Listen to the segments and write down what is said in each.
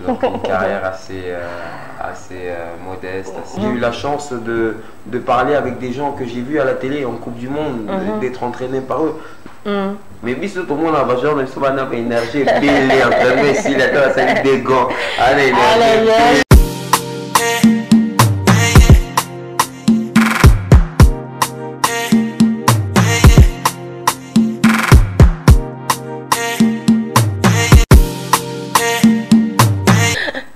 Donc une carrière assez modeste. J'ai eu la chance de parler avec des gens que j'ai vus à la télé en Coupe du Monde, d'être entraîné par eux. Mais biso tout le monde a besoin de une énergie, bien entraîné ici, là, c'est des gants. Allez,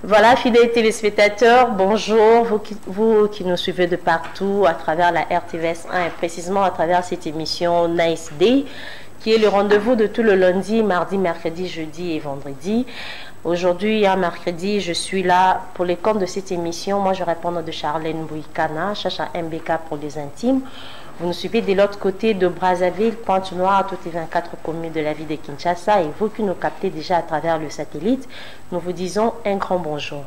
Voilà, fidèles téléspectateurs, bonjour, vous qui nous suivez de partout à travers la RTVS 1 et précisément à travers cette émission Nice Day, qui est le rendez-vous de tout le lundi, mardi, mercredi, jeudi et vendredi. Aujourd'hui, un mercredi, je suis là pour les comptes de cette émission. Moi, je réponds de Charlène Bouikana, Chacha MBK pour les intimes. Vous nous suivez de l'autre côté de Brazzaville, Pointe-Noire, toutes les 24 communes de la ville de Kinshasa. Et vous qui nous captez déjà à travers le satellite, nous vous disons un grand bonjour.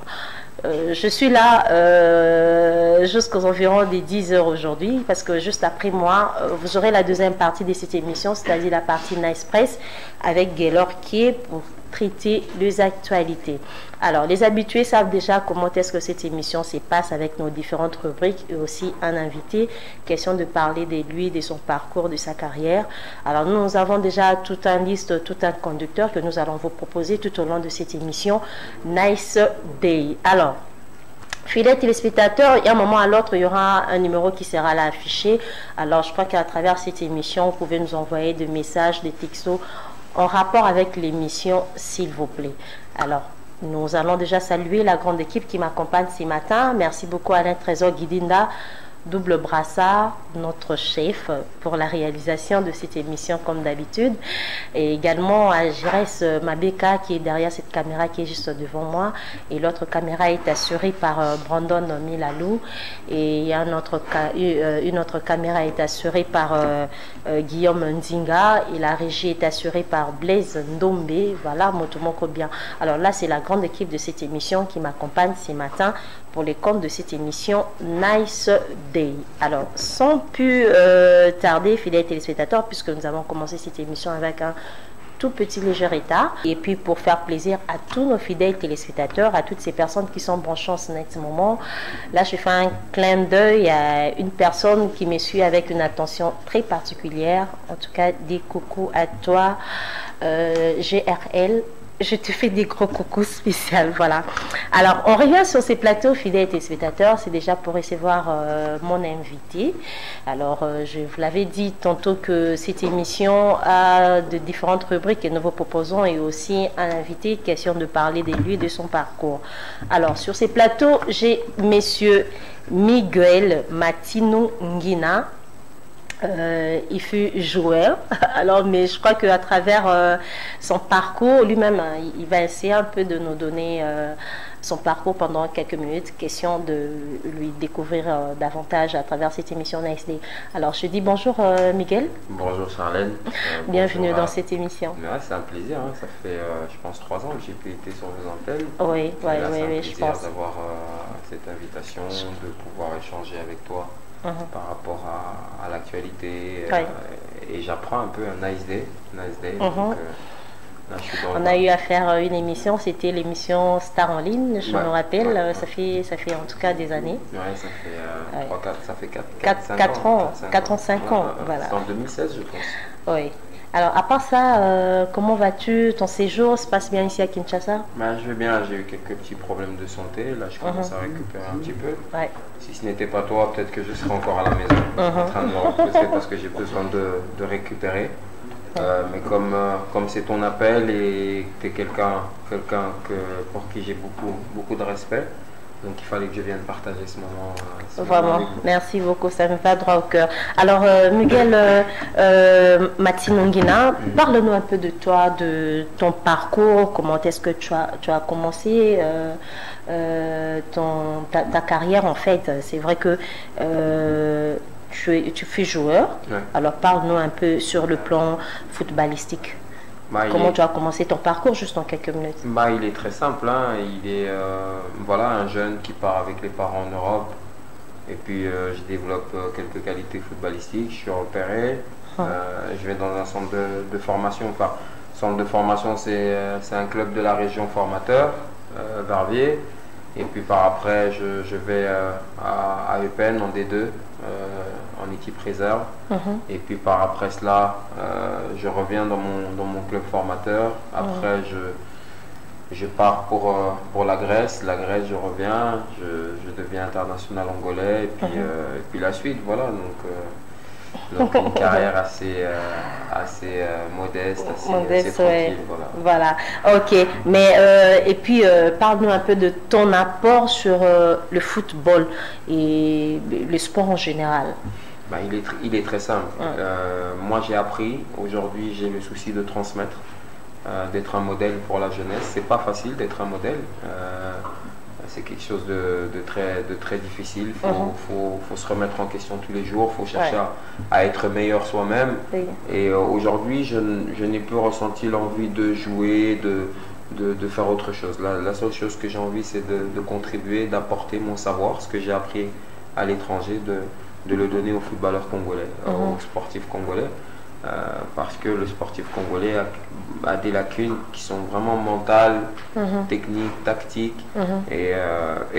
Je suis là jusqu'aux environs des 10 heures aujourd'hui, parce que juste après moi, vous aurez la deuxième partie de cette émission, c'est-à-dire la partie Nice Press, avec Gaylor qui est pour traiter les actualités. Alors, les habitués savent déjà comment est-ce que cette émission se passe avec nos différentes rubriques et aussi un invité. Question de parler de lui, de son parcours, de sa carrière. Alors, nous avons déjà toute une liste, tout un conducteur que nous allons vous proposer tout au long de cette émission Nice Day. Alors, fidèles téléspectateurs, il y a un moment à l'autre, il y aura un numéro qui sera là affiché. Alors, je crois qu'à travers cette émission, vous pouvez nous envoyer des messages, des textos en rapport avec l'émission, s'il vous plaît. Alors, nous allons déjà saluer la grande équipe qui m'accompagne ce matin. Merci beaucoup Alain Trésor Guidinda, double brassard, notre chef pour la réalisation de cette émission comme d'habitude. Et également à Jérès Mabeka qui est derrière cette caméra qui est juste devant moi. Et l'autre caméra est assurée par Brandon Milalou. Et il y a une autre caméra est assurée par Guillaume Ndinga. Et la régie est assurée par Blaise Ndombe. Voilà, Motomoko bien. Alors là, c'est la grande équipe de cette émission qui m'accompagne ce matin pour les comptes de cette émission Nice Day. Alors, sans plus tarder, fidèles téléspectateurs, puisque nous avons commencé cette émission avec un tout petit léger retard, et puis pour faire plaisir à tous nos fidèles téléspectateurs, à toutes ces personnes qui sont branchées en ce moment, là je fais un clin d'œil à une personne qui me suit avec une attention très particulière. En tout cas, des coucou à toi, GRL. Je te fais des gros coucous spéciaux, voilà. Alors, on revient sur ces plateaux, fidèles téléspectateurs. C'est déjà pour recevoir mon invité. Alors, je vous l'avais dit tantôt que cette émission a de différentes rubriques que nous vous proposons et aussi un invité, question de parler de lui et de son parcours. Alors, sur ces plateaux, j'ai Monsieur Miguel Matino Ngina. Il fut joueur, alors mais je crois qu'à travers son parcours, lui-même, il va essayer un peu de nous donner son parcours pendant quelques minutes, question de lui découvrir davantage à travers cette émission Nice Day. Alors je dis bonjour Miguel. Bonjour Charlène. Bienvenue dans cette émission. Ouais, c'est un plaisir, hein. Ça fait je pense 3 ans que j'ai pu être sur vos antennes. Oui, je pense. D'avoir cette invitation, de pouvoir échanger avec toi. Par rapport à l'actualité, et j'apprends un peu un Nice Day. Donc, là, je suis dans on a eu à faire une émission, c'était l'émission Star en ligne, je me rappelle, ça fait en tout cas des années. Oui, ça fait 4 ans, 5 ans, voilà. C'est en 2016 je pense. Oui. Alors, à part ça, comment vas-tu? Ton séjour se passe bien ici à Kinshasa? Je vais bien, j'ai eu quelques petits problèmes de santé. Là, je commence à récupérer un petit peu. Ouais. Si ce n'était pas toi, peut-être que je serais encore à la maison, en train de me reposer parce que j'ai besoin de récupérer. Mais comme c'est ton appel et que tu es quelqu'un pour qui j'ai beaucoup de respect, donc il fallait que je vienne partager ce moment. Vraiment, merci beaucoup, ça me va droit au cœur. Alors Miguel Matinongina, parle-nous un peu de toi, de ton parcours, comment est-ce que tu as commencé ta carrière en fait. C'est vrai que tu fais joueur, alors parle-nous un peu sur le plan footballistique. Comment tu as commencé ton parcours juste en quelques minutes? Il est très simple, hein. Il est un jeune qui part avec les parents en Europe et puis je développe quelques qualités footballistiques, je suis repéré, je vais dans un centre de formation. Centre de formation, c'est un club de la région formateur Verviers. Et puis par après, je vais à Eupen en D2, en équipe réserve. Et puis par après cela, je reviens dans mon club formateur. Après, je pars pour la Grèce. La Grèce, je reviens, je deviens international angolais. Et puis la suite, voilà. Donc une carrière assez modeste, assez tranquille. Voilà, ok. Mais et puis parle-nous un peu de ton apport sur le football et le sport en général. Bah, il est très simple. Moi j'ai appris, aujourd'hui j'ai le souci de transmettre, d'être un modèle pour la jeunesse. C'est pas facile d'être un modèle. C'est quelque chose de très difficile. Faut se remettre en question tous les jours. Il faut chercher à être meilleur soi-même. Et aujourd'hui, je n'ai plus ressenti l'envie de jouer, de faire autre chose. La seule chose que j'ai envie, c'est de contribuer, d'apporter mon savoir, ce que j'ai appris à l'étranger, de le donner aux footballeurs congolais, aux sportifs congolais. Parce que le sportif congolais a des lacunes qui sont vraiment mentales, techniques, tactiques, et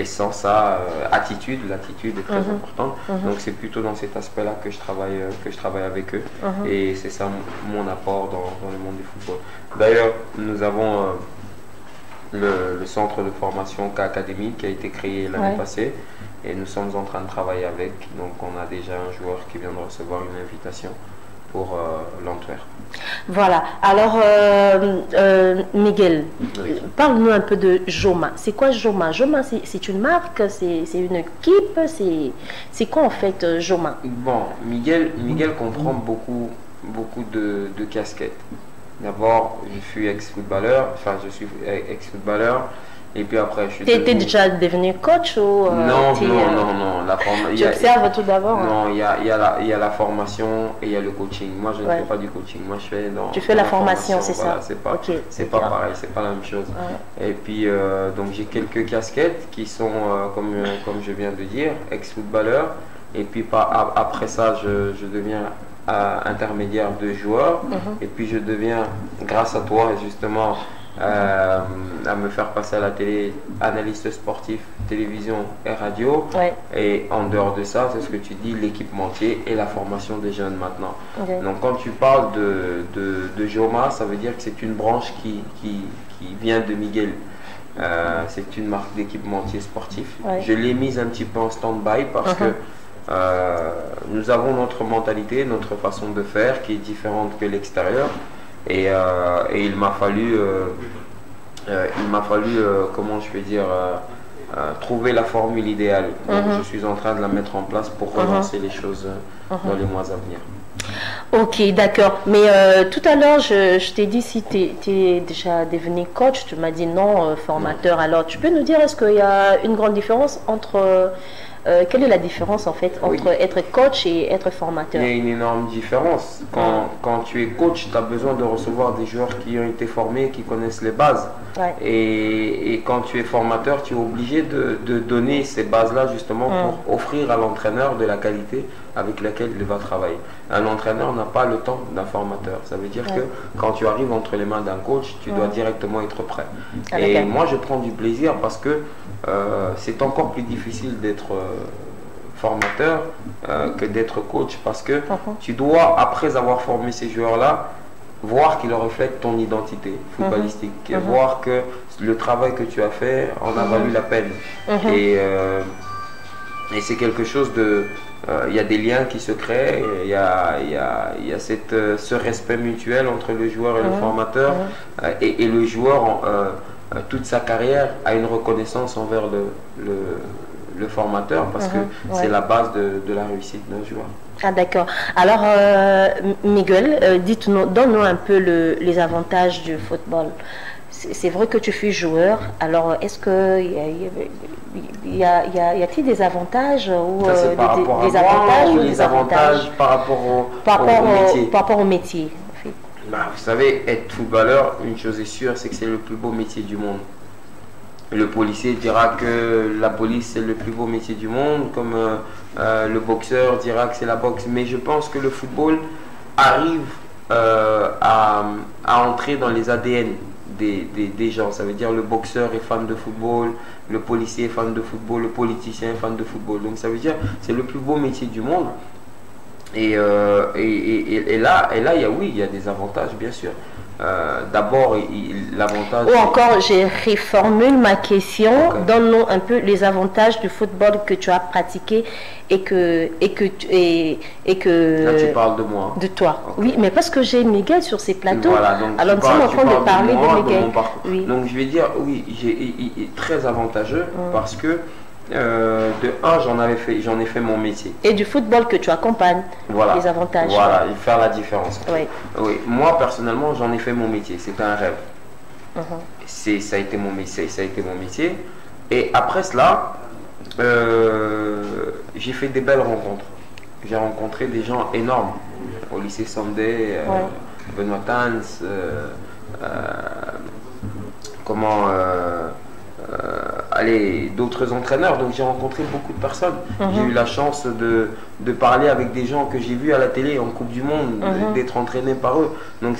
sans ça, l'attitude est très importante. Donc c'est plutôt dans cet aspect-là que je travaille avec eux, et c'est ça mon apport dans le monde du football. D'ailleurs, nous avons le centre de formation K-Academy qui a été créé l'année passée, et nous sommes en train de travailler avec. Donc on a déjà un joueur qui vient de recevoir une invitation pour l'Antwerp. Voilà. Alors, Miguel, parle-nous un peu de Joma. C'est quoi Joma? Joma, c'est une marque, c'est une équipe, c'est quoi en fait Joma? Bon, Miguel comprend beaucoup de casquettes. D'abord, je suis ex-footballeur, et puis après, je suis devenu... déjà devenu coach ou non. Tu observes tout d'abord? Non, il y a la formation et il y a le coaching. Moi, je ne fais pas du coaching. Moi, je fais Tu fais la formation, c'est ça? C'est pas pareil, c'est pas la même chose. Et puis, donc j'ai quelques casquettes qui sont, comme je viens de dire, ex-footballeur. Et puis, après ça, je deviens intermédiaire de joueur. Et puis, je deviens, grâce à toi, justement, à me faire passer à la télé, analyste sportif, télévision et radio. Et en dehors de ça, c'est ce que tu dis, l'équipementier et la formation des jeunes maintenant. Donc quand tu parles de Joma, ça veut dire que c'est une branche qui vient de Miguel. C'est une marque d'équipementier sportif. Je l'ai mise un petit peu en stand-by parce que nous avons notre mentalité, notre façon de faire qui est différente que l'extérieur. Et il m'a fallu, comment je vais dire, trouver la formule idéale. Donc je suis en train de la mettre en place pour relancer les choses dans les mois à venir. Ok, d'accord. Mais tout à l'heure, je t'ai dit si tu es déjà devenu coach, tu m'as dit non, formateur. Alors tu peux nous dire, est-ce qu'il y a une grande différence entre... quelle est la différence en fait entre être coach et être formateur? Il y a une énorme différence. Quand tu es coach, tu as besoin de recevoir des joueurs qui ont été formés, qui connaissent les bases. Et quand tu es formateur, tu es obligé de donner ces bases-là justement pour offrir à l'entraîneur de la qualité avec laquelle il va travailler. Un entraîneur n'a pas le temps d'un formateur. Ça veut dire que quand tu arrives entre les mains d'un coach, tu dois directement être prêt. Et moi, je prends du plaisir parce que c'est encore plus difficile d'être formateur que d'être coach, parce que tu dois, après avoir formé ces joueurs-là, voir qu'ils reflètent ton identité footballistique, voir que le travail que tu as fait en a valu la peine. Et c'est quelque chose de... Il y a des liens qui se créent, il y a ce respect mutuel entre le joueur et le formateur, et le joueur, toute sa carrière, a une reconnaissance envers le formateur, parce que c'est la base de la réussite d'un joueur. Ah d'accord. Alors Miguel, dites-nous, donne-nous un peu les avantages du football. C'est vrai que tu fais joueur, alors est-ce qu'il y a-t-il des avantages ou des avantages par rapport au métier? Bah, vous savez, être footballeur, une chose est sûre, c'est que c'est le plus beau métier du monde. Le policier dira que la police c'est le plus beau métier du monde, comme le boxeur dira que c'est la boxe. Mais je pense que le football arrive à entrer dans les ADN des gens. Ça veut dire le boxeur est fan de football, le policier est fan de football, le politicien est fan de football. Donc ça veut dire c'est le plus beau métier du monde. Et là, il y a des avantages, bien sûr. D'abord, l'avantage... Ou encore, je reformule ma question. Okay. Donne-nous un peu les avantages du football que tu as pratiqué et que là, tu parles de moi. De toi. Okay. Oui, mais parce que j'ai Miguel sur ces plateaux. Voilà, donc alors nous sommes en train de parler de Miguel. Oui. Donc je vais dire, oui, très avantageux parce que de un, j'en ai fait mon métier. Et du football que tu accompagnes, voilà, les avantages. Voilà, et faire la différence. Oui. Oui. Moi, personnellement, j'en ai fait mon métier. C'était un rêve. Ça a été mon métier. Et après cela, j'ai fait des belles rencontres. J'ai rencontré des gens énormes. Au lycée Sandé, Benoît Tans, d'autres entraîneurs. Donc j'ai rencontré beaucoup de personnes. J'ai eu la chance de parler avec des gens que j'ai vus à la télé en Coupe du Monde, d'être entraîné par eux. Donc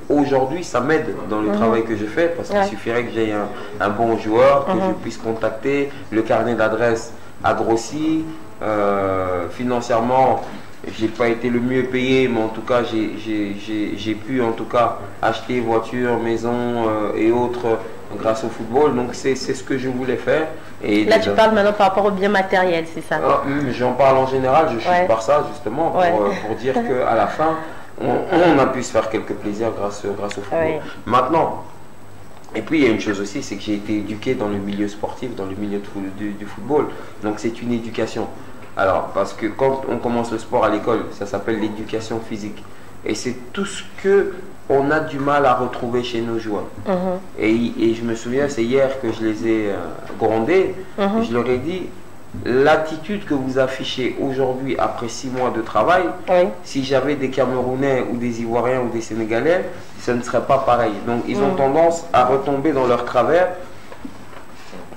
aujourd'hui ça m'aide dans le travail que je fais parce qu'il suffirait que j'ai un bon joueur, que je puisse contacter. Le carnet d'adresse a grossi. Financièrement, j'ai pas été le mieux payé, mais en tout cas j'ai pu en tout cas acheter voiture, maison et autres grâce au football. Donc c'est ce que je voulais faire. Et là tu parles maintenant par rapport au bien matériel, c'est ça? J'en parle en général, je suis par ça justement pour dire qu'à la fin on a pu se faire quelques plaisirs grâce au football. Maintenant, et puis il y a une chose aussi, c'est que j'ai été éduqué dans le milieu sportif, dans le milieu du football. Donc c'est une éducation. Alors, parce que quand on commence le sport à l'école, ça s'appelle l'éducation physique. Et c'est tout ce que on a du mal à retrouver chez nos joueurs. Et je me souviens, c'est hier que je les ai grondés. Je leur ai dit, l'attitude que vous affichez aujourd'hui après 6 mois de travail, si j'avais des Camerounais ou des Ivoiriens ou des Sénégalais, ce ne serait pas pareil. Donc ils ont tendance à retomber dans leur travers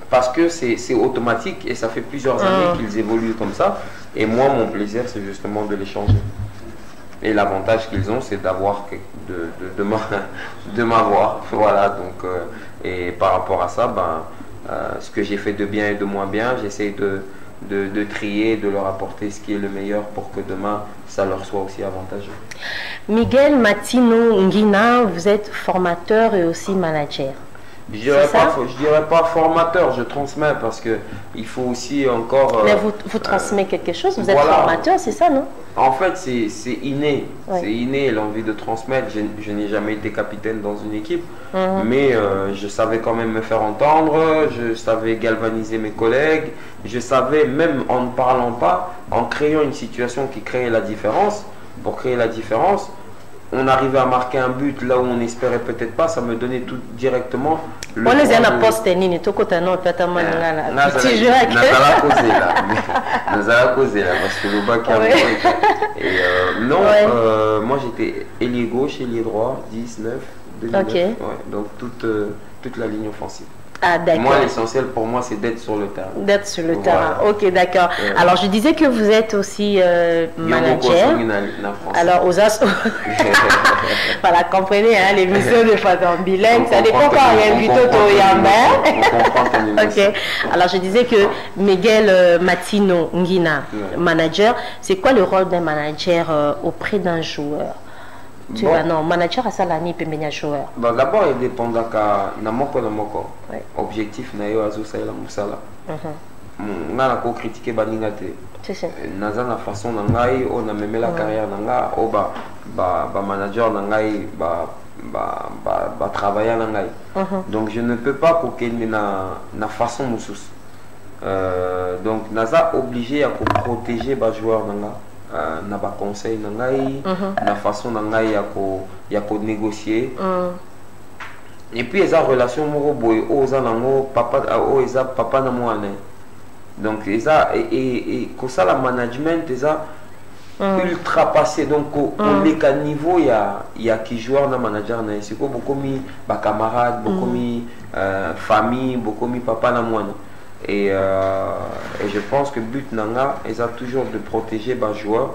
parce que c'est automatique et ça fait plusieurs années qu'ils évoluent comme ça. Et moi, mon plaisir, c'est justement de les changer. Et l'avantage qu'ils ont, c'est d'avoir de m'avoir. Voilà, donc, et par rapport à ça, ce que j'ai fait de bien et de moins bien, j'essaie de trier, de leur apporter ce qui est le meilleur pour que demain, ça leur soit aussi avantageux. Miguel Matino Nguina, vous êtes formateur et aussi manager. Je dirais pas formateur, je transmets parce que il faut aussi encore... Mais vous transmettez quelque chose, vous êtes formateur, c'est ça, non? En fait, c'est inné. C'est inné l'envie de transmettre. Je n'ai jamais été capitaine dans une équipe, mais je savais quand même me faire entendre, je savais galvaniser mes collègues, je savais même en ne parlant pas, en créant une situation qui créait la différence, pour créer la différence, on arrivait à marquer un but là où on n'espérait peut-être pas, ça me donnait tout directement le on les a la poste ni tout côté non peut-être moi petit jeu avec nous allons causer là parce que le bac et non moi j'étais ailier gauche, ailier droit, 10, 9, 2009, donc toute la ligne offensive. Ah, d'accord. Moi, l'essentiel pour moi, c'est d'être sur le terrain. D'être sur le terrain, ok, d'accord. Alors, je disais que vous êtes aussi manager. Alors, aux as... Voilà, comprenez, hein, l'émission de Fadam Bilingue, ça dépend quand il y a un buto Toyamba. Ok, alors je disais que Miguel Matino Nguina, manager, c'est quoi le rôle d'un manager auprès d'un joueur? Tu vois, non, manager à Salani peut mener joueur. D'abord, il dépend de Namoko. Objectif, Nayo Azo Saïla Moussala. On a critiqué Baningate. C'est ça. Naza la façon d'angaï, on a même la carrière d'anga, au manager d'angaï, travailler d'angaï. Donc je ne peux pas coquer na façon moussous. Donc Naza obligé à protéger les joueurs d'anga. Na ba conseil nangai na façon nangai ya ko négocier et puis eza relation moko boy oza nango papa eza papa na mwana donc eza et ko ça la management eza ultra passé donc on est qu'à niveau ya qui joueur na manager na c'est beaucoup mis ba camarade beaucoup mis famille beaucoup mis papa na mwana. Et je pense que but nanga est toujours de protéger les joueurs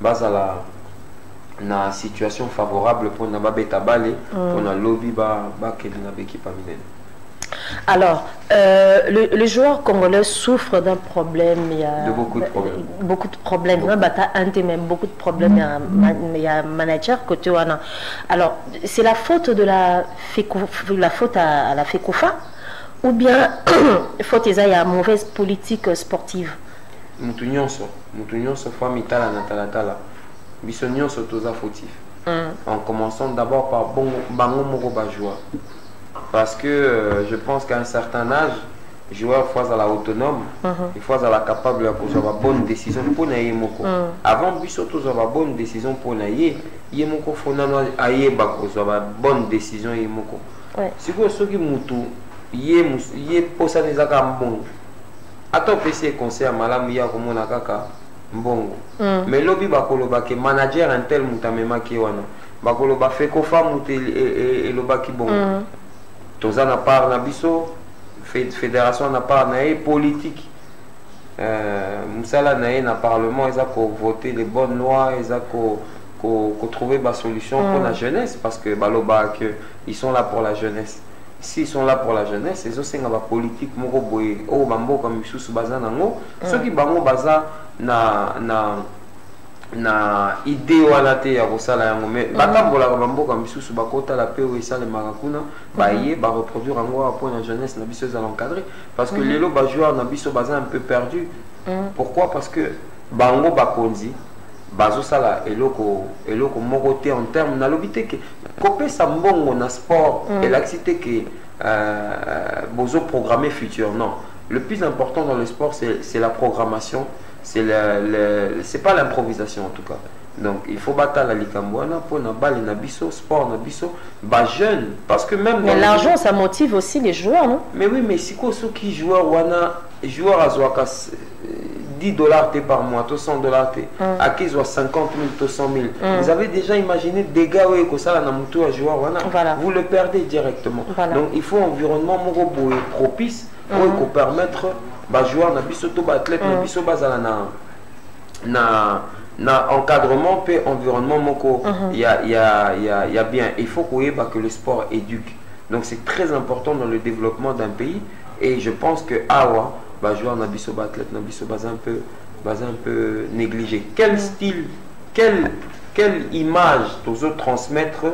à na situation favorable pour na beta balé pour na lobby ba na équipe amine. Alors, le joueur congolais souffre d'un problème. Il y a beaucoup de problèmes. Beaucoup de problèmes. Même beaucoup de problèmes. Il y a un manager côté Wana. Alors, c'est la faute de la faute à la FECOFA ou bien faute il y a une mauvaise politique sportive. Moutounion so famille tala na tala. Bisognon so toza fautif. En commençant d'abord par bango moko ba joueur. Parce que je pense qu'à un certain âge, le joueur faut à la autonome, il faut à la capable de avoir bonne décision pour naïe moko. Avant biso tous avoir bonne décision pour naïe, yemoko faut nano aïe bako avoir bonne décision yemoko. Si vous ceux qui moutou, yé posa nezaka mbongo. Ato pesi conseil malamu ya komona kaka mbongo. Mais lobby bakolo bake manager un tel mutamema ki wana. Bakolo ba FECOFA muté et lobaki bongo. Toza na part na biso fédération na part na politique musala na na parlement ils a voter les bonnes lois ils a trouver ba solution pour la jeunesse parce que baloba que ils sont là pour la jeunesse. S'ils sont là pour la jeunesse ils ont ba politique moko boye o bambo comme misusu baza nango ceux qui bango baza na idée wana te ya kosala yango mais batambola bamboka misusu bakota la pe o esale marakuna baye ba reproduire yango pour la jeunesse na biso za l'encadrer parce que lelo ba joueur na biso baza un peu perdu. Pourquoi? Parce que bango bakonzi bazo sala eloko moko te en terme na lobité que kopesa mbongo na sport et l'activité que bozo programmer futur. Non, le plus important dans le sport c'est la programmation. C'est pas l'improvisation en tout cas. Donc il faut battre la likamboana pour na balle na biso sport na biso ba jeune parce que même mais l'argent ça motive aussi les joueurs non? Mais oui mais si quoi ceux qui joueurs wana joueur à zoaka $10 par mois, $100 à qui soit 50 000, 100 000. Vous avez déjà imaginé des gars où ça na mutu à joueur wana vous le perdez directement. Donc il faut un environnement moko propice pour permettre ba joueur na biso to ba athlète na biso bazala na encadrement pe environnement moko il y a bien il faut que le sport éduque. Donc c'est très important dans le développement d'un pays et je pense que awa ba joueur na biso ba athlète na biso baza un peu négligé. Quel style quelle image tous transmettre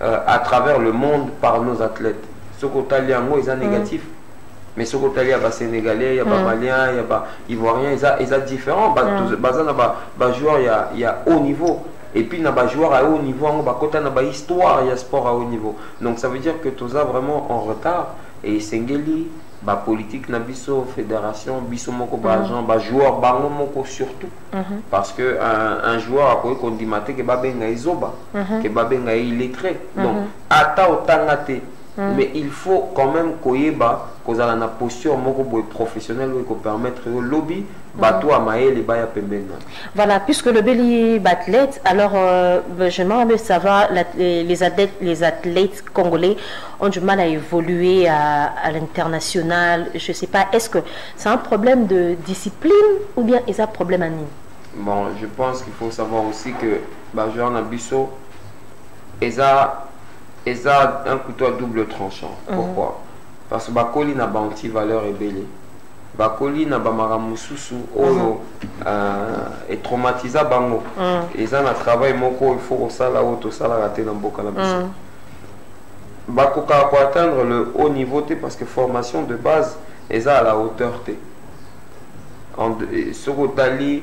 à travers le monde par nos athlètes. Ce côté yango est négatif. Mais ce côté il y a Sénégalais, il y a Maliens, il y a Ivoiriens, ils sont différents. Joueurs il y a haut niveau. Et puis na joueurs à haut niveau, il y a histoire, il y a sport à haut niveau. Donc ça veut dire que tout ça vraiment en retard. Et Sengeli, politique na biso, fédération, biso moko bagent, joueur bango moko surtout. Parce que un joueur a quoi qu'on dit maté que babenga izoba, que babenga illettré. Donc ata otangate. Mais il faut quand même koyeba kozala na posture moko boy professionnel ko permettre au lobby bato a maele baya pembena. Voilà, puisque le Béli athlète, alors je m'aimerais savoir les athlètes congolais ont du mal à évoluer à l'international. Je sais pas, est-ce que c'est un problème de discipline ou bien est-ce un problème à nous? Bon, je pense qu'il faut savoir aussi que joueur na biso et ça un couteau à double tranchant. Pourquoi? Parce que bakoli na ba anti-valeur ebele. Bakoli na ba maramususu oyo et traumatiser bango. Et ça na travail moko il faut ça là auto ça la rater dans boka la biso. Bakoka pour atteindre le haut niveau parce que formation de base et ça à la hauteur t. En Sogotali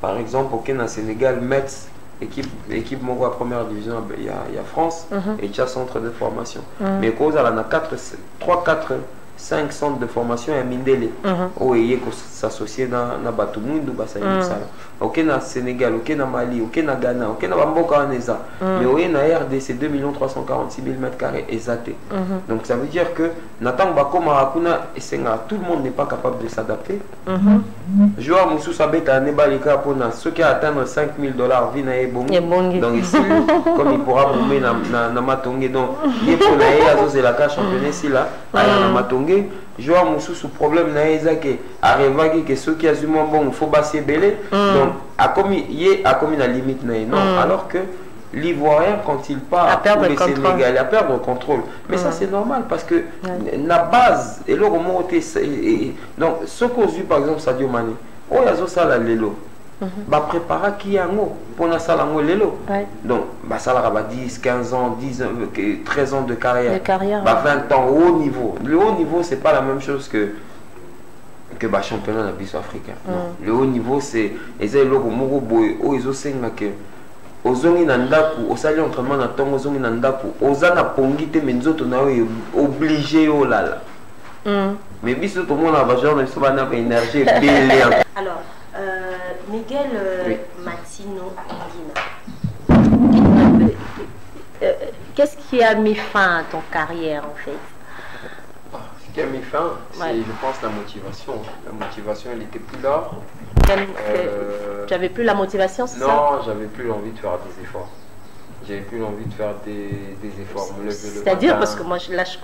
par exemple au Sénégal Metz équipe Moko à première division, il y a France et il y a centre de formation. Mais cause à la 3, 4, 5 centres de formation et Mindele. Où il y a s'associer dans Batoumoundou, ok na Sénégal, ok na Mali, ok na Ghana, ok na Bamboka Neza. Mais où il y a RDC 2 346 000 m² exaté. Donc ça veut dire que Nathan Bako Marakuna et Senga, tout le monde n'est pas capable de s'adapter. Joueur Moussou Sabeta Nebalika pour ceux qui atteignent $5 000 vina et bon. Donc ici, comme il pourra bomber na Matongé, donc il pour la carte championnat ici là, na Matongé. Joueur Moussou sous problème na Ezake arrive que ceux qui ont bon faut basser belé donc a commis la limite non alors que l'Ivoirien, quand il part, ou le Sénégalais, à perdre le contrôle. Mais ça, c'est normal parce que la base, et là, donc, ce qu'on dit, par exemple, Sadio Mané, oh, il y a ça là, l'élo. Bah, préparer qui a pour la salle en l'élo. Donc, bah, ça là, 10, 15 ans, 10, 13 ans de carrière. Bah, 20 ans, au haut niveau. Le haut niveau, c'est pas la même chose que bah, championnat de africain. Le haut niveau, c'est ils ont que ozongi na ndaku osali entraînement na tongo ozongi na ndaku oza na pongi te menzoto na yo obligé o lala. Mais biso tout le monde a besoin de ça na énergie belé. Alors Miguel Matino Ngina, qu'est-ce qui a mis fin à ton carrière en fait? Ce qui a mis fin, c'est je pense la motivation. La motivation elle était plus là. Tu n'avais plus la motivation, c'est ça? Non, j'avais plus l'envie de faire des efforts. J'avais plus l'envie de faire des efforts. C'est-à-dire, parce que moi, là, je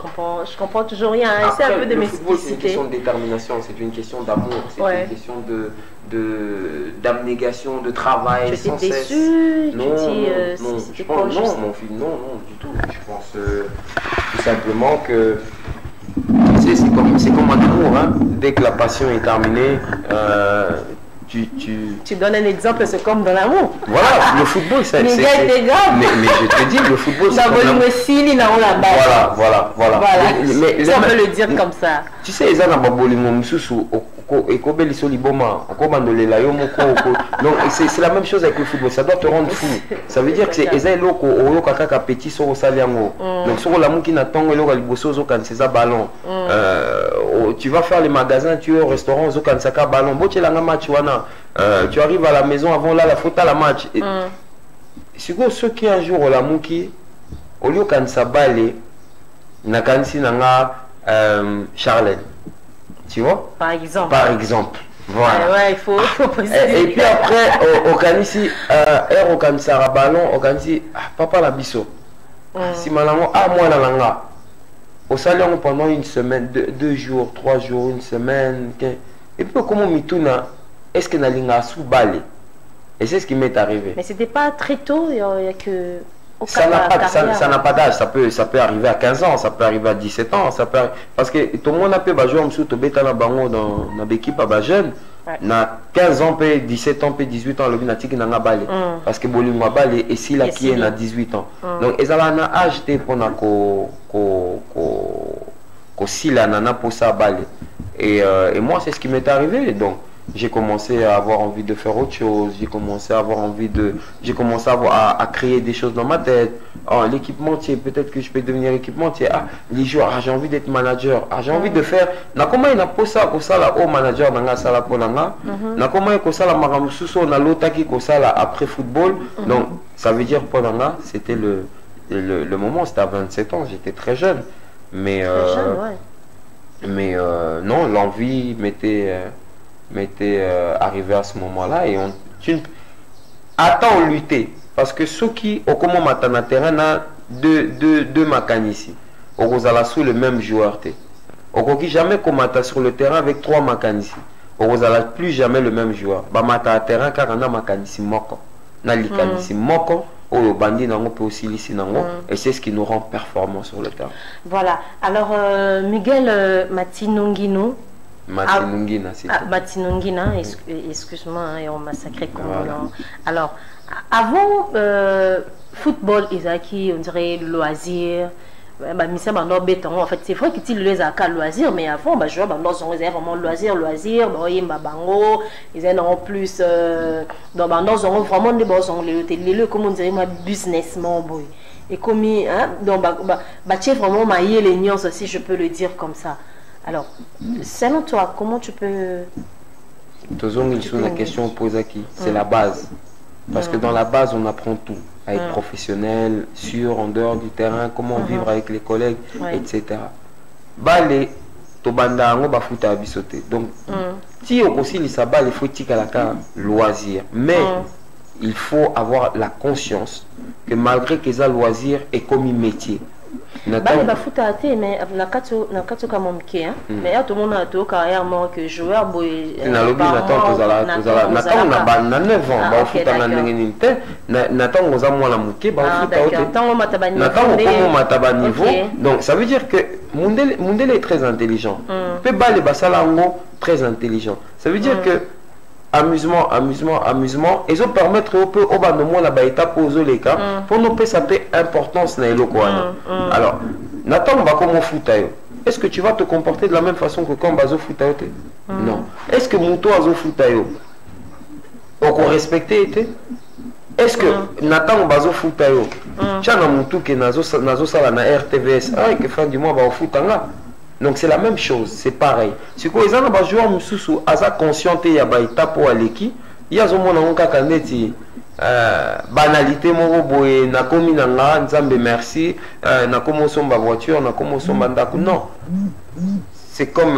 comprends toujours rien. C'est un peu de m'expliciter. C'est une question de détermination, c'est une question d'amour, c'est une question d'abnégation, de travail. Tu étais déçu? Non, je pense, non, mon fils, non, du tout. Je pense tout simplement que c'est comme un amour, hein. Dès que la passion est terminée, tu donnes un exemple, c'est comme dans l'amour. Voilà, le football, c'est... Mais je te dis, le football, c'est Voilà. Mais on peut le dire comme ça. Tu sais, ils ont donc c'est la même chose avec le football, ça doit te rendre fou. Ça veut dire que c'est donc ballon. Tu vas faire les magasins, tu es au restaurant, ballon. Tu arrives à la maison avant là la faute à la match. C'est quoi ceux qui un jour la mouki au lieu quand ça balé na kansi nanga Charlène. Tu vois? Par exemple. Voilà. Ouais, il faut poser. Et puis après, au Kanisi, au Kansara ballon, au Kanisi, papa la biso. Si malango, moi la langa. Au salon pendant une semaine, 2 jours, 3 jours, une semaine. Et puis comment mituna, est-ce que na linga sous balé? Et c'est ce qui m'est arrivé. Mais c'était pas très tôt, il y a que. Ça n'a pas d'âge, ça peut arriver à 15 ans, ça peut arriver à 17 ans, ça peut parce que tout le monde a pu jouer en to beta na bango dans l'équipe à jeune, na 15 ans, 17 ans, 18 ans, le binatiki na balé parce que bolingo balé et si la qui est na 18 ans. Donc ils ont un âge pour na ko sila nana pour ça balé. Et moi c'est ce qui m'est arrivé, donc j'ai commencé à avoir envie de faire autre chose, j'ai commencé à créer des choses dans ma tête. Oh, l'équipementier, peut-être que je peux devenir équipementier. Les joueurs, j'ai envie d'être manager. J'ai envie de faire. Comment il a pas ça là au manager dans la salle pour l'anga. Comment il a ça la maramususo na lotaki ko ça là après football. Donc ça veut dire pour l'anga, c'était le moment, c'était à 27 ans, j'étais très jeune. Mais non, l'envie m'était arrivé à ce moment-là et attends lutter parce que ceux qui au comment matana terrain a deux mécaniciens au Rosala sous le même joueur au qui jamais commander sur le terrain avec 3 mécaniciens au Rosala plus jamais le même joueur ba mata terrain car on a mécanicien moko na likanisi moko au bandi nango peut aussi ici nango et c'est ce qui nous rend performants sur le terrain. Voilà, alors Miguel Matinongino Matinongina, c'est Matinongina, excuse-moi, on m'a sacré comme nom. Alors, avant football, Isaki, on dirait loisir. En fait, c'est vrai qu'ils les a qu'à loisir, mais avant, je vois, ils ont vraiment loisir, ils ont plus, vraiment des comme on dirait, businessman, boy. Et comme, donc, vraiment, les nuances aussi, je peux le dire comme ça. Alors, selon toi, comment tu peux... La question posée qui c'est la base. Parce que dans la base, on apprend tout. À être professionnel, sûr, en dehors du terrain, comment vivre avec les collègues, etc. Balé, tobanda ngo bafuta bisoté. Donc, si on consigne ça balle, il faut tika la loisir. Mais il faut avoir la conscience que malgré que ça loisir est comme un métier. Bale bafuta ate mais nakato kama mke hein. Mais tout le monde a tout carrément que joueur boy. Na lobby Nathan na 9 ans bafuta na ndenge ninte Nathan oza mwana mke bafuta ote. Nathan komo mataba niveau. Donc ça veut dire que Mundele est très intelligent. Pe bale basala ngo très intelligent. Ça veut dire que amusement et ça permettre au peu au bas de moi la étape aux les cas pour nous payer importance na eloko wana. Alors Nathan va comment foutayo. Est-ce que tu vas te comporter de la même façon que quand bazo foutayo? Non. Est-ce que Mouto azo foutayo on respecter été? Est-ce que Nathan bazo foutayo chana Moutou que nazo sala na RTVS ah que fin du mois va au foutanga. Donc c'est la même chose, c'est pareil. Si vous avez un joueur mususu aza conscient ya ba étape pour aleki, ya zo mona onka kaneti banalité moko boye na komi na nga nzambe merci na komo somba voiture na komo somba ndako. Non. C'est comme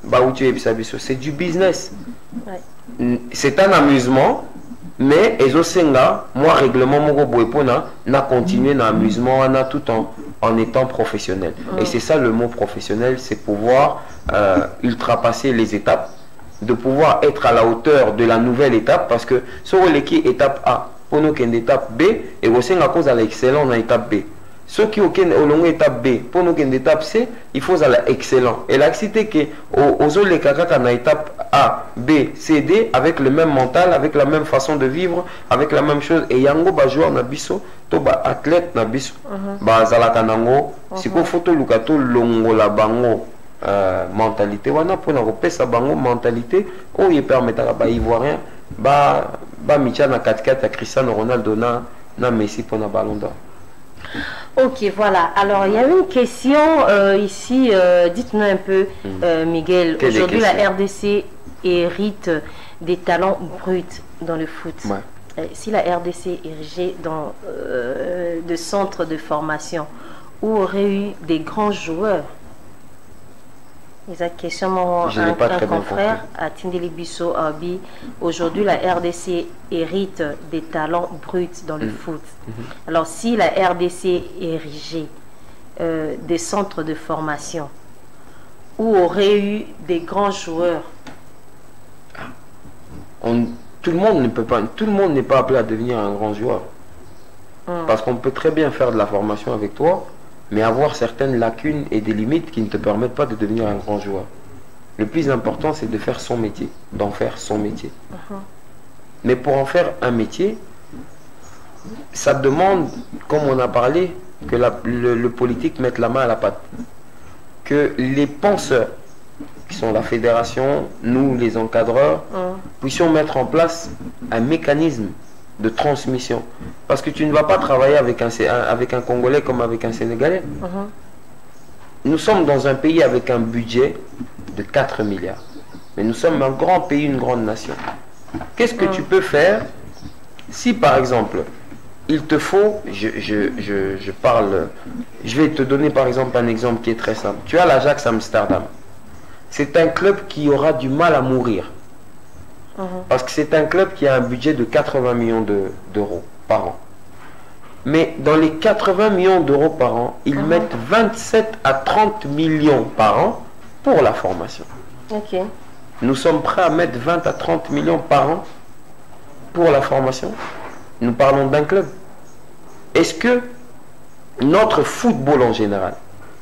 baoutu et bisabiso, c'est du business. C'est un amusement. Mais ezosenga moi règlement moko boye pona na continuer na amusement na tout en étant professionnel. Et c'est ça le mot professionnel, c'est pouvoir ultrapasser les étapes, de pouvoir être à la hauteur de la nouvelle étape parce que sur l'équipe étape A pour nous qu'une étape B et aussi à cause de l'excellent dans l'étape B. Ceux qui ont une étape B pour nous qu'une étape C, il faut aller excellent. Et là cité que aux autres les caca dans étape A, B, C, D avec le même mental, avec la même façon de vivre, avec la même chose. Et yango ba joueur na biso, to ba athlète na biso, ba zalaka nango, si ko photo lukato longo la bango mentalité wana pour na repesa bango mentalité o y permettra ba ivoirien ba micha na 4-4 à Cristiano Ronaldo na Messi pour na ballon d'or. Ok, voilà. Alors, il y a une question ici. Dites-nous un peu, Miguel. Aujourd'hui, la RDC hérite des talents bruts dans le foot. Si la RDC est érigée dans de centres de formation où aurait eu des grands joueurs, question un confrère à Tindeli Bisso Abi. Aujourd'hui, la RDC hérite des talents bruts dans le foot. Alors, si la RDC est érigée des centres de formation où aurait eu des grands joueurs, tout le monde n'est pas appelé à devenir un grand joueur. Parce qu'on peut très bien faire de la formation avec toi, mais avoir certaines lacunes et des limites qui ne te permettent pas de devenir un grand joueur. Le plus important, c'est de faire son métier, d'en faire son métier. Mais pour en faire un métier, ça demande, comme on a parlé, que le politique mette la main à la pâte. Que les penseurs, qui sont la fédération, nous les encadreurs, puissions mettre en place un mécanisme de transmission. Parce que tu ne vas pas travailler avec un Congolais comme avec un Sénégalais. Nous sommes dans un pays avec un budget de 4 milliards. Mais nous sommes un grand pays, une grande nation. Qu'est-ce que tu peux faire si par exemple, il te faut, je vais te donner par exemple un exemple qui est très simple. Tu as l'Ajax Amsterdam. C'est un club qui aura du mal à mourir. Parce que c'est un club qui a un budget de 80 millions d'euros par an. Mais dans les 80 millions d'euros par an, ils mettent 27 à 30 millions par an pour la formation. Nous sommes prêts à mettre 20 à 30 millions par an pour la formation. Nous parlons d'un club. Est-ce que notre football en général,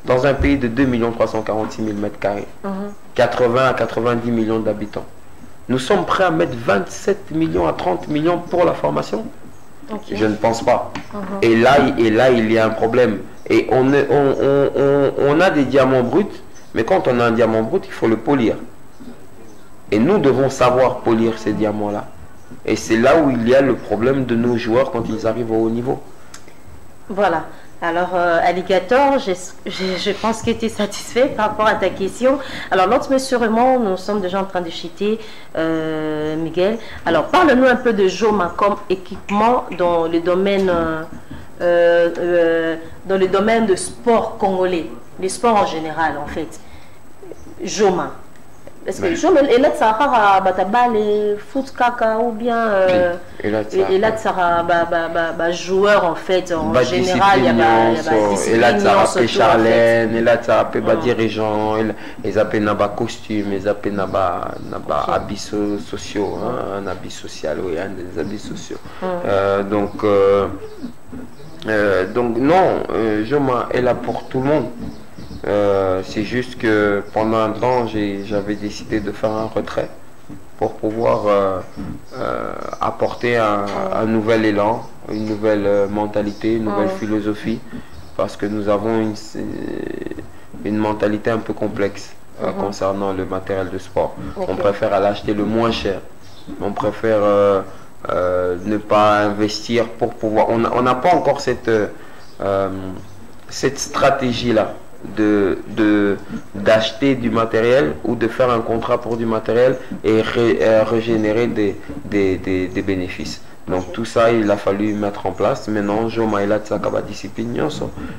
dans un pays de 2 346 000 m², 80 à 90 millions d'habitants, nous sommes prêts à mettre 27 millions à 30 millions pour la formation? Je ne pense pas. Et là, il y a un problème. Et on a des diamants bruts, mais quand on a un diamant brut, il faut le polir. Et nous devons savoir polir ces diamants-là. Et c'est là où il y a le problème de nos joueurs quand ils arrivent au haut niveau. Voilà. Alors, Alligator, je pense que tu es satisfait par rapport à ta question. Alors, l'autre monsieur Raymond, nous sommes déjà en train de chiter, Miguel. Alors, parle-nous un peu de Joma comme équipement dans le domaine de sport congolais, les sports en général, en fait. Joma. Est-ce que Joma et là ça a bataba les foot caca ou bien et là ça a joueur en fait en général il y a et là ça a Charlène et là ça a dirigeant ils appellent naba costume ils appellent naba habits sociaux un habit social oui des habits sociaux donc non Joma est là pour tout le monde. C'est juste que pendant un temps j'avais décidé de faire un retrait pour pouvoir apporter un nouvel élan, une nouvelle mentalité, une nouvelle philosophie, parce que nous avons une mentalité un peu complexe concernant le matériel de sport. On préfère aller acheter le moins cher, on préfère ne pas investir pour pouvoir... On n'a pas encore cette stratégie-là d'acheter du matériel ou de faire un contrat pour du matériel et régénérer des bénéfices. Donc tout ça, il a fallu mettre en place. Maintenant, Joma il a sa discipline,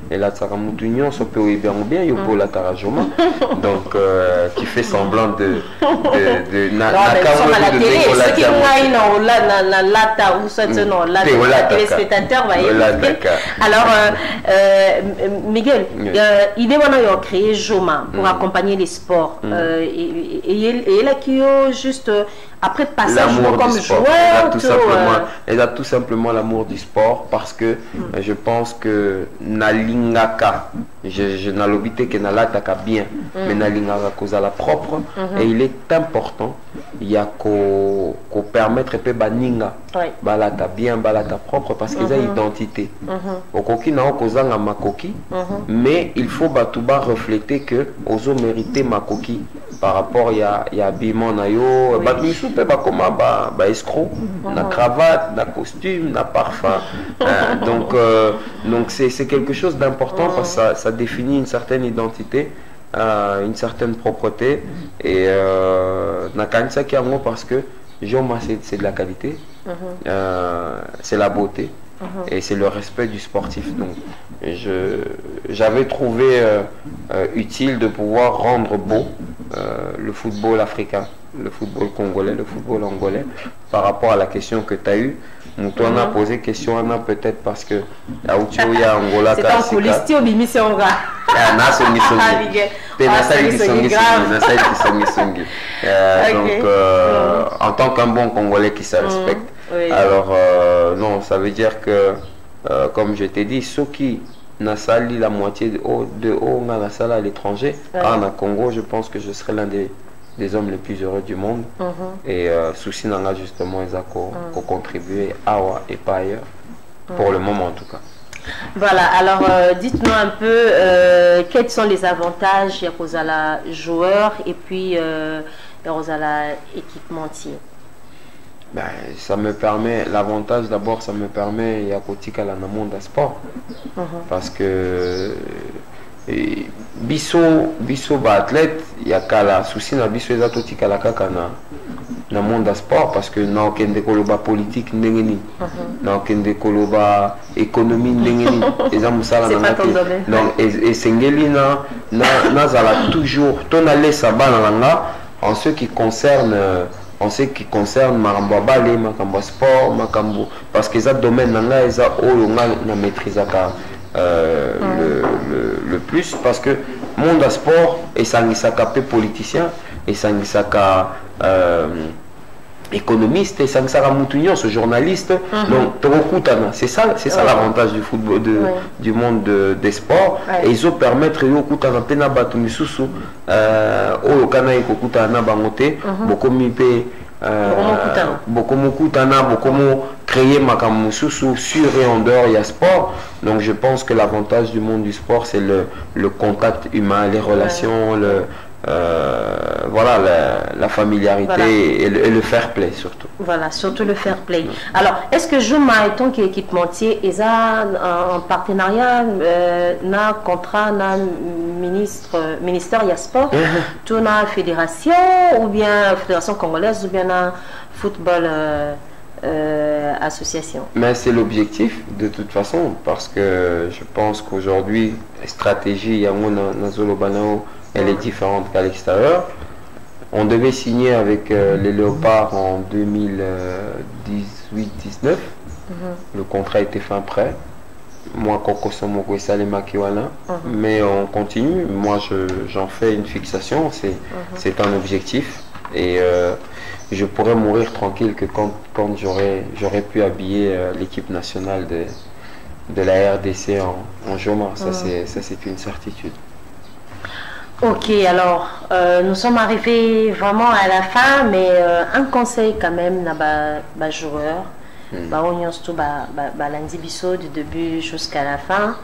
il a sa mutunyon, so peut bien ou bien, il peut la tara Joma. Donc qui fait semblant de la téléspectateur va alors Miguel, il est créé Joma pour accompagner les sports et il a qui juste après passage comme joueur elle a tout simplement l'amour du sport parce que je pense que Nalingaka je n'ai l'obité que Nalataka bien mais Nalingaka cause à la propre et il est important il y a qu'au permettre peu baninga balata bien balata propre parce qu'ils ont identité au coquille n'a cause à makoki mais il faut batouba refléter que oso mériter makoki par rapport il y a habillement nayo ba escroc na cravate na costume na parfum donc c'est quelque chose d'important parce que ça définit une certaine identité une certaine propreté et na kanisa qui amour parce que Joma c'est de la qualité c'est la beauté et c'est le respect du sportif. Donc j'avais trouvé utile de pouvoir rendre beau le football africain, le football congolais, le football angolais par rapport à la question que tu as eue. On a posé question peut-être parce que c'est en coulisses au l'émission donc en tant qu'un bon Congolais qui se respecte alors non ça veut dire que comme je t'ai dit ceux qui n'a sali la moitié de haut dans la salle à l'étranger en Congo je pense que je serai l'un des hommes les plus heureux du monde et souci n'a justement ils ont contribué à et pas ailleurs pour le moment en tout cas. Voilà, alors dites-nous un peu quels sont les avantages aux joueurs et puis aux équipementiers. Ben, ça me permet, l'avantage d'abord, ça me permet, il y a côté à la monde de sport. Parce que biso ba athlète, il y a qu'à la souci na biso les athlètes à la kakana na monde de sport parce que na aucun de koloba politique ndengeni, na aucun de koloba économie ndengeni, les amusala na donc et sengeli na zala toujours ton aller saba na langa en ce qui concerne makambo balé makambo sport makambo parce que ça domaine nanga eza oyo na maîtrise le plus parce que monde à sport et sangisaka pe politicien et sangisaka économiste et sangisaka mutunyo ce journaliste donc tokokutana c'est ça l'avantage du football du monde des sports et ils ont permettre yo kutana pe na batu misusu oyo kana ekokutana na bangote bokomi pe beaucoup créer makamususu sur et en dehors il y a sport donc je pense que l'avantage du monde du sport c'est le contact humain les relations voilà la familiarité voilà. et le fair play surtout voilà surtout le fair play alors est-ce que Joma étant qui équipementier ils ont un partenariat na contrat na ministère y a sport tout na fédération ou bien fédération congolaise ou bien na football association mais c'est l'objectif de toute façon parce que je pense qu'aujourd'hui stratégie ya mona na zolo banao elle est différente qu'à l'extérieur On devait signer avec les Léopards en 2018-19. Le contrat était fin prêt. Moi, Koko Somoko et Salema Kiwana. Mais on continue. Moi, j'en fais une fixation. C'est un objectif. Et je pourrais mourir tranquille que quand j'aurais pu habiller l'équipe nationale de la RDC en Joma. Ça, c'est une certitude. Ok, alors, nous sommes arrivés vraiment à la fin, mais un conseil quand même à joueur. Lundi biso du début jusqu'à la fin.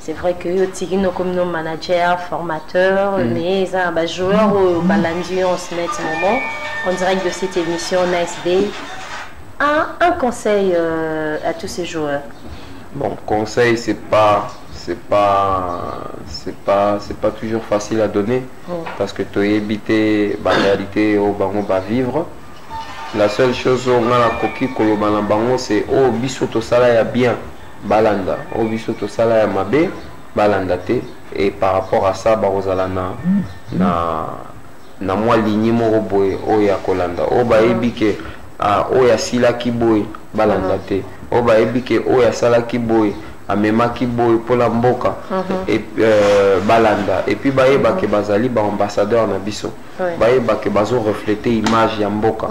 C'est vrai que nous comme nos managers, formateurs, mais les joueurs au lundi on se met ce moment en direct de cette émission Nice Day. Un conseil à tous ces joueurs. Bon, conseil, c'est pas toujours facile à donner parce que tu as évité la réalité au bango va vivre. La seule chose on a la coquille kolobana bango c'est au biso to sala ya bien balanda au biso to sala ya mabe balanda te et par rapport à ça barozala na moi ligne moko boye o ya kolanda o ba ebike o ya sila ki boye balanda te o ba ebike o ya sala ki boye amemaki boy pour la mboka et balanda et puis baeba ke bazali ba ambassadeur na biso baeba ke bazo refléter image ya mboka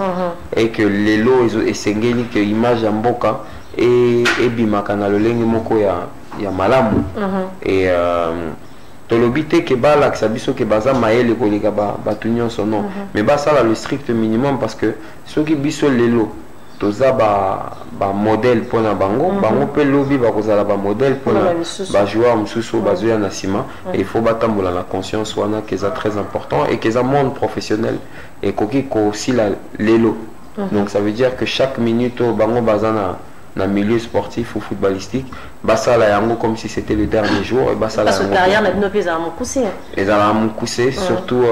et que lelo esengeli que image ya mboka et bimaka na lolenge moko ya malamu et tolobite ke bala que biso ke baza maele kolika ba tunyon son nom mais ba ça le strict minimum parce que ceux qui biso lelo toza ba modèle pour na bango bango pe lobby ba kozala ba modèle pour ba joueur mususu bazoya na sima et il faut batambola la conscience wana que ça très important et que ça monde professionnel et koki ko aussi la lelo donc ça veut dire que chaque minute bango bazana na milieu sportif ou footballistique basala yango comme si c'était le dernier jour et basala parce que carrière na bino pesa mon coussé et ça la mon coussé surtout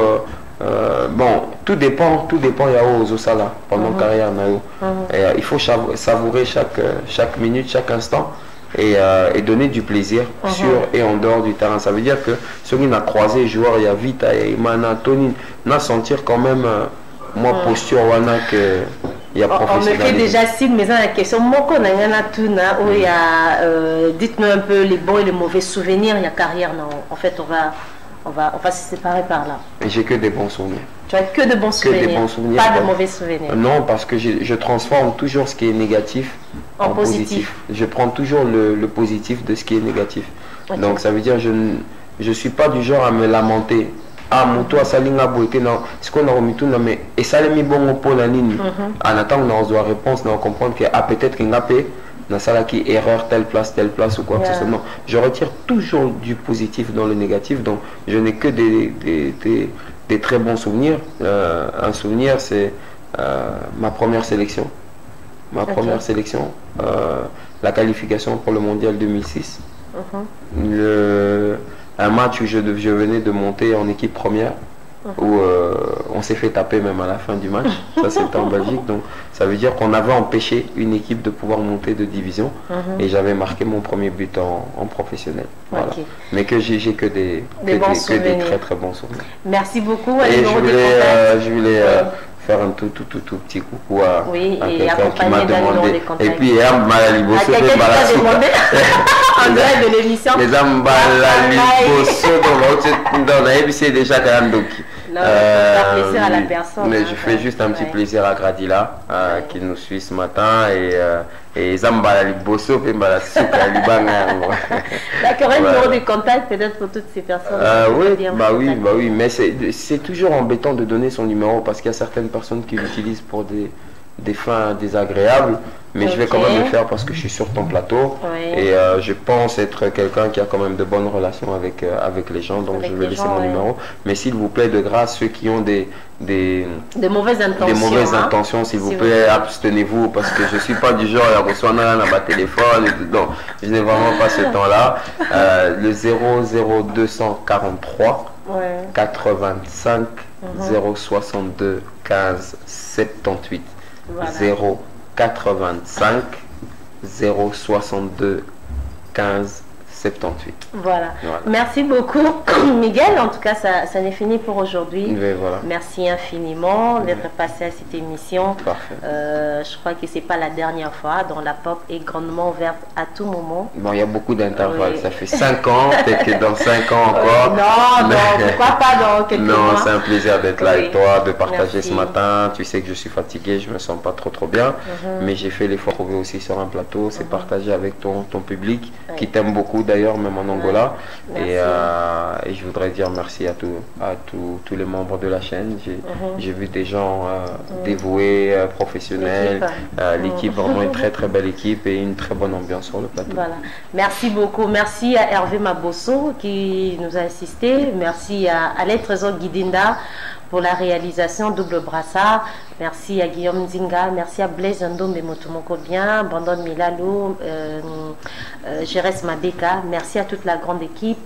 bon, tout dépend ya aux sala pendant carrière na yo. Il faut savourer chaque minute, chaque instant et donner du plaisir sur et en dehors du terrain. Ça veut dire que ceux qui n'a croisé joueur il y a vite et Mana Tony n'a sentir quand même moi posture wana que il y a professionnel. On me fait déjà signe mais la question moko na ngana tuna où il y a dites-nous un peu les bons et les mauvais souvenirs il y a carrière non en fait on va se séparer par là. Et j'ai que des bons souvenirs. Tu as que de bons souvenirs, des bons souvenirs pas de mauvais souvenirs. Non, parce que je transforme toujours ce qui est négatif en positif. Je prends toujours le positif de ce qui est négatif. Donc ça veut dire je ne suis pas du genre à me lamenter. Ah, mon toit, ça linga beauté, non. Ce qu'on a remis tout, non, mais et ça les mis bon pour la ligne. En attendant, on doit réponse, on comprendre que peut-être qu'il n'a pas dans ça qui erreur telle place ou quoi que ce soit. Non, je retire toujours du positif dans le négatif, donc je n'ai que des très bons souvenirs. Un souvenir, c'est ma première sélection. La qualification pour le mondial 2006. Un match où je venais de monter en équipe première. Où on s'est fait taper même à la fin du match. Ça c'était en Belgique, donc ça veut dire qu'on avait empêché une équipe de pouvoir monter de division et j'avais marqué mon premier but en professionnel. Voilà. Mais que j'ai que des très très bons souvenirs. Merci beaucoup. Et je voulais faire un tout petit coucou à quelqu'un qui m'a demandé. Et puis en direct de l'émission. Les c'est déjà quand même plaisir à la personne. Mais je fais juste un petit plaisir à Gradila qui nous suit ce matin et Zambala Liboso et Mbala Souka Libanga. D'accord, un numéro de contact peut-être pour toutes ces personnes. Oui, mais c'est toujours embêtant de donner son numéro parce qu'il y a certaines personnes qui l'utilisent pour des fins désagréables, mais je vais quand même le faire parce que je suis sur ton plateau et je pense être quelqu'un qui a quand même de bonnes relations avec les gens, donc je vais laisser mon numéro. Mais s'il vous plaît, de grâce, ceux qui ont des mauvaises intentions, s'il vous plaît, abstenez-vous parce que je suis pas du genre à recevoir ma téléphone, donc je n'ai vraiment pas ce temps-là. Le 00243 85 062 15 78 085 062 15 78. Voilà. Merci beaucoup, Miguel. En tout cas, ça n'est fini pour aujourd'hui. Voilà. Merci infiniment d'être passé à cette émission. Parfait. Je crois que c'est pas la dernière fois. Donc la porte est grandement ouverte à tout moment. Bon, il y a beaucoup d'intervalles. Ça fait 5 ans, peut-être que dans 5 ans encore. Non, pourquoi pas dans quelques mois. Non, c'est un plaisir d'être là avec toi, de partager ce matin. Tu sais que je suis fatigué, je me sens pas trop bien. Mais j'ai fait l'effort de trouver aussi sur un plateau. C'est partager avec ton public qui t'aime beaucoup d'ailleurs, même en Angola. Et je voudrais dire merci à tous les membres de la chaîne. J'ai vu des gens dévoués, professionnels. L'équipe, vraiment une très belle équipe et une très bonne ambiance sur le plateau. Voilà. Merci beaucoup. Merci à Hervé Mabosso qui nous a assisté. Merci à Alain Trésor Guidinda pour la réalisation Double Brassard. Merci à Guillaume Nzinga, merci à Blaise Ndombe Motomoko Bien, Bandon Milalo, Jérès Madeka. Merci à toute la grande équipe.